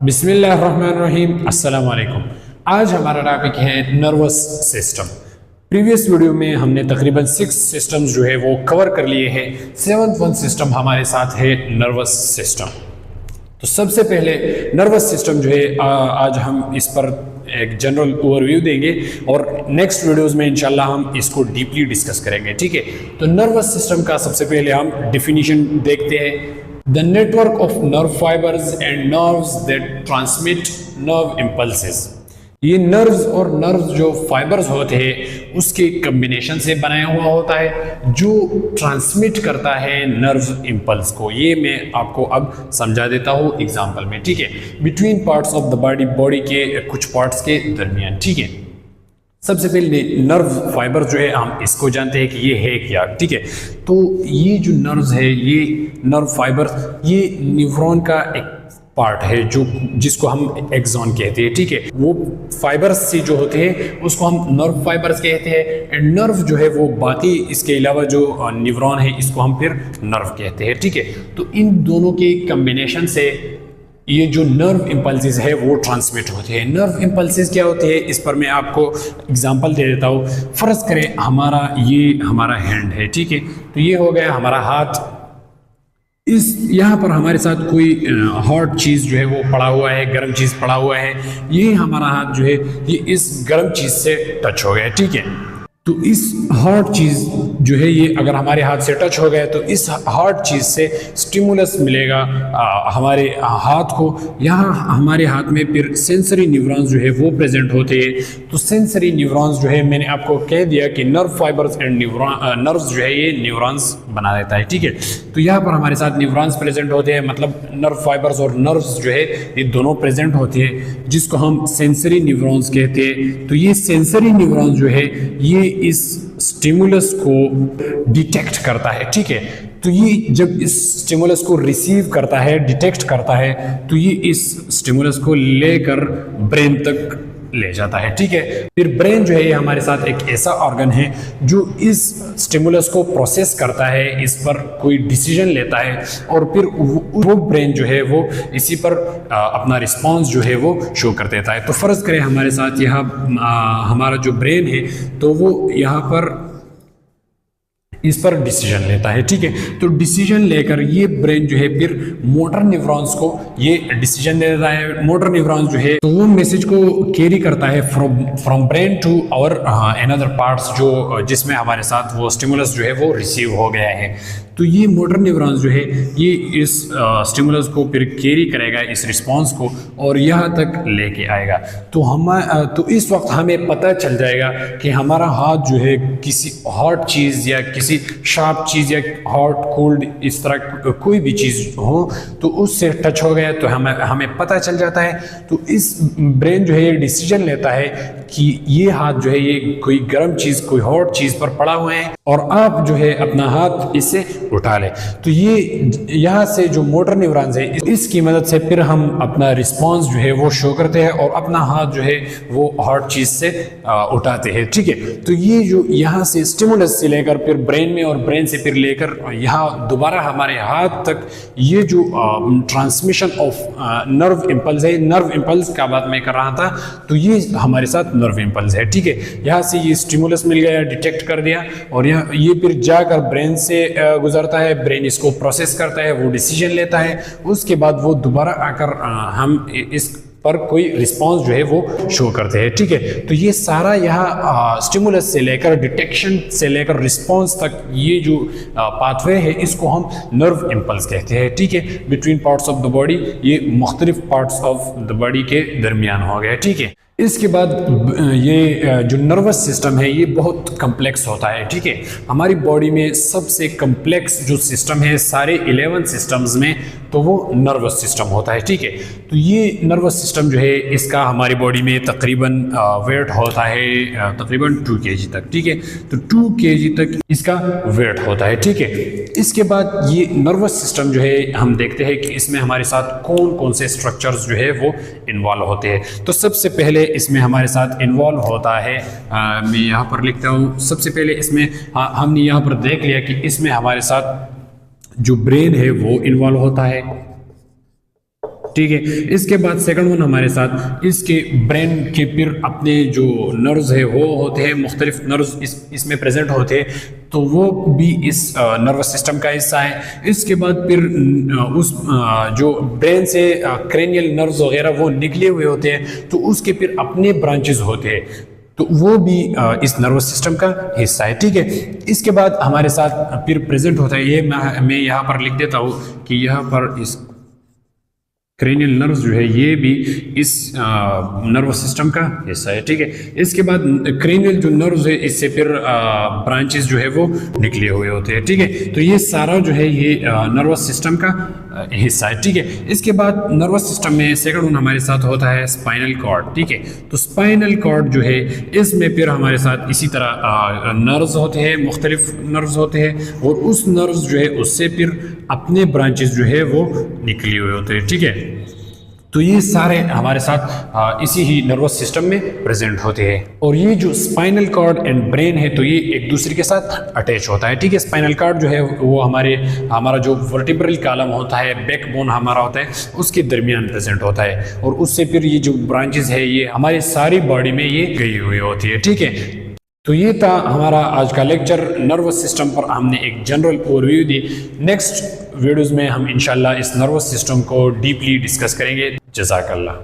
बिस्मिल्लाहिर्रहमानिर्रहीम, अस्सलाम वालेकुम। आज हमारा टॉपिक है नर्वस सिस्टम। प्रीवियस वीडियो में हमने तकरीबन 6 सिस्टम्स जो है वो कवर कर लिए हैं। 7th वन सिस्टम हमारे साथ है नर्वस सिस्टम। तो सबसे पहले नर्वस सिस्टम जो है आज हम इस पर एक जनरल ओवरव्यू देंगे और नेक्स्ट वीडियोस में इंशाल्लाह हम इसको डीपली डिस्कस करेंगे। ठीक है, तो नर्वस सिस्टम का सबसे पहले हम डेफिनेशन देखते हैं। The network of nerve fibers and nerves that transmit nerve impulses। ये नर्व्स और नर्व्स जो फाइबर्स होते हैं उसके कम्बिनेशन से बनाया हुआ होता है जो ट्रांसमिट करता है नर्व इम्पल्स को। ये मैं आपको अब समझा देता हूँ एग्जांपल में। ठीक है, between parts of the body के कुछ पार्ट्स के दरमियान। ठीक है, सबसे पहले नर्व फाइबर जो है हम इसको जानते हैं कि ये है क्या। ठीक है, तो ये जो नर्व्स है, ये नर्व फाइबर, ये न्यूरॉन का एक पार्ट है जो जिसको हम एक्सॉन कहते हैं। ठीक है, वो फाइबर्स से जो होते हैं उसको हम नर्व फाइबर्स कहते हैं। एंड नर्व जो है वो बाकी इसके अलावा जो न्यूरॉन है इसको हम फिर नर्व कहते हैं। ठीक है, तो इन दोनों के कम्बिनेशन से ये जो नर्व इम्पल्सेस है वो ट्रांसमिट होते हैं। नर्व इम्पल्सेस क्या होते हैं इस पर मैं आपको एग्जांपल दे देता हूँ। फ़र्ज़ करें ये हमारा हैंड है। ठीक है, तो ये हो गया हमारा हाथ। यहाँ पर हमारे साथ कोई हॉट चीज़ जो है वो पड़ा हुआ है, गर्म चीज़ पड़ा हुआ है। ये हमारा हाथ जो है ये इस गर्म चीज़ से टच हो गया। ठीक है, तो इस हॉट चीज़ जो है ये अगर हमारे हाथ से टच हो गया तो इस हॉट चीज़ से स्टिमुलस मिलेगा हमारे हाथ को। यहाँ हमारे हाथ में फिर सेंसरी न्यूरॉन्स जो है वो प्रेजेंट होते हैं। तो सेंसरी न्यूरॉन्स जो है मैंने आपको कह दिया कि नर्व फाइबर्स एंड नर्व्स जो है ये न्यूरॉन्स बना देता है। ठीक है, तो यहाँ पर हमारे साथ न्यूरॉन्स प्रेजेंट होते हैं, मतलब नर्व फाइबर्स और नर्व्स जो है ये दोनों प्रेजेंट होते हैं जिसको हम सेंसरी न्यूरॉन्स कहते हैं। तो ये सेंसरी न्यूरॉन्स जो है ये इस स्टिमुलस को डिटेक्ट करता है। ठीक है, तो ये जब इस स्टिमुलस को रिसीव करता है, डिटेक्ट करता है, तो ये इस स्टिमुलस को लेकर ब्रेन तक ले जाता है। ठीक है, फिर ब्रेन जो है ये हमारे साथ एक ऐसा ऑर्गन है जो इस स्टिमुलस को प्रोसेस करता है, इस पर कोई डिसीजन लेता है और फिर वो ब्रेन जो है वो इसी पर अपना रिस्पॉन्स जो है वो शो कर देता है। तो फ़र्ज़ करें हमारे साथ यहाँ हमारा जो ब्रेन है तो वो यहाँ पर इस पर डिसीजन लेता है। ठीक है, तो डिसीजन लेकर ये ब्रेन जो है फिर मोटर न्यूरॉन्स को ये डिसीजन दे देता है। मोटर न्यूरॉन्स जो है तो वो मैसेज को कैरी करता है फ्रॉम ब्रेन टू और अनदर पार्ट्स जो जिसमें हमारे साथ वो स्टिमुलस जो है वो रिसीव हो गया है। तो ये मोटर न्यूरॉन्स जो है ये इस स्टिमुलस को फिर कैरी करेगा, इस रिस्पॉन्स को, और यहाँ तक लेके आएगा। तो इस वक्त हमें पता चल जाएगा कि हमारा हाथ जो है किसी हॉट चीज़ या किसी शार्प चीज़ या हॉट कोल्ड इस तरह कोई भी चीज़ हो तो उससे टच हो गया तो हमें पता चल जाता है। तो इस ब्रेन जो है ये डिसीजन लेता है कि ये हाथ जो है ये कोई गर्म चीज़, कोई हॉट चीज़ पर पड़ा हुआ है और आप जो है अपना हाथ इससे उठा ले। तो ये यहाँ से जो मोटर न्यूरॉन्स है इसकी मदद से फिर हम अपना रिस्पॉन्स जो है वो शो करते हैं और अपना हाथ जो है वो हॉट चीज़ से उठाते हैं। ठीक है, तो ये जो यहाँ से स्टिमुलस से लेकर फिर ब्रेन में और ब्रेन से फिर लेकर यहाँ दोबारा हमारे हाथ तक ये जो ट्रांसमिशन ऑफ नर्व इम्पल्स है, नर्व इम्पल्स का बात मैं कर रहा था, तो ये हमारे साथ नर्व इम्पल्स है। ठीक है, यहाँ से ये स्टिमुलस मिल गया, डिटेक्ट कर दिया और ये फिर जाकर ब्रेन से गुजरता है, ब्रेन इसको प्रोसेस करता है, वो डिसीजन लेता है, उसके बाद वो दोबारा आकर हम इस पर कोई रिस्पांस जो है वो शो करते हैं। ठीक है, तो ये सारा यहाँ स्टिमुलस से लेकर डिटेक्शन से लेकर रिस्पांस तक ये जो पाथवे है इसको हम नर्व इम्पल्स कहते हैं। ठीक है, between parts of the body, ये मुख्तलिफ पार्ट्स ऑफ द बॉडी के दरमियान हो गया। ठीक है, इसके बाद ये जो नर्वस सिस्टम है ये बहुत कम्प्लेक्स होता है। ठीक है, हमारी बॉडी में सबसे कम्प्लेक्स जो सिस्टम है सारे 11 सिस्टम्स में तो वो नर्वस सिस्टम होता है। ठीक है, तो ये नर्वस सिस्टम जो है इसका हमारी बॉडी में तकरीबन वेट होता है तकरीबन 2 kg तक। ठीक है, तो 2 kg तक इसका वेट होता है। ठीक है, इसके बाद ये नर्वस सिस्टम जो है हम देखते हैं कि इसमें हमारे साथ कौन कौन से स्ट्रक्चर्स जो है वो इन्वॉल्व होते हैं। तो सबसे पहले इसमें हमारे साथ इन्वॉल्व होता है, मैं यहाँ पर लिखता हूँ, सबसे पहले इसमें हमने यहाँ पर देख लिया कि इसमें हमारे साथ जो ब्रेन है वो इन्वॉल्व होता है। ठीक है। इसके बाद सेकंड वन हमारे साथ इसके ब्रेन के फिर अपने जो नर्व्स है वो होते हैं, मुख्तलिफ नर्व्स इसमें प्रेजेंट होते हैं, तो वो भी इस नर्वस सिस्टम का हिस्सा है। इसके बाद फिर उस जो ब्रेन से क्रेनियल नर्व्स वगैरह वो निकले हुए होते हैं, तो उसके फिर अपने ब्रांचेस होते हैं, तो वो भी इस नर्वस सिस्टम का हिस्सा है। ठीक है। इसके बाद हमारे साथ फिर प्रेजेंट होता है, ये मैं यहाँ पर लिख देता हूँ कि यहाँ पर इस क्रेनियल नर्व्स जो है ये भी इस नर्वस सिस्टम का हिस्सा है। ठीक है। इसके बाद क्रेनियल जो नर्व्स है इससे फिर ब्रांचेस जो है वो निकले हुए होते हैं। ठीक है। तो ये सारा जो है ये नर्वस सिस्टम का हिस्सा है। ठीक है। इसके बाद नर्वस सिस्टम में सेकंड वन हमारे साथ होता है स्पाइनल कॉर्ड। ठीक है। तो स्पाइनल कॉर्ड जो है इसमें फिर हमारे साथ इसी तरह नर्व्स होते हैं, मुख्तलिफ नर्व्स होते हैं, और उस नर्व्स जो है उससे फिर अपने ब्रांचेस जो है वो निकले हुए होते हैं। ठीक है। तो ये सारे हमारे साथ इसी ही नर्वस सिस्टम में प्रेजेंट होते हैं। और ये जो स्पाइनल कॉर्ड एंड ब्रेन है तो ये एक दूसरे के साथ अटैच होता है। ठीक है। स्पाइनल कॉर्ड जो है वो हमारा जो वर्टिब्रल कॉलम होता है, बैकबोन हमारा होता है, उसके दरमियान प्रेजेंट होता है, और उससे फिर ये जो ब्रांचेस है ये हमारी सारी बॉडी में ये गई हुई होती है। ठीक है। तो ये था हमारा आज का लेक्चर नर्वस सिस्टम पर, हमने एक जनरल ओवरव्यू दी। नेक्स्ट वीडियोस में हम इंशाल्लाह इस नर्वस सिस्टम को डीपली डिस्कस करेंगे। जज़ाकल्लाह।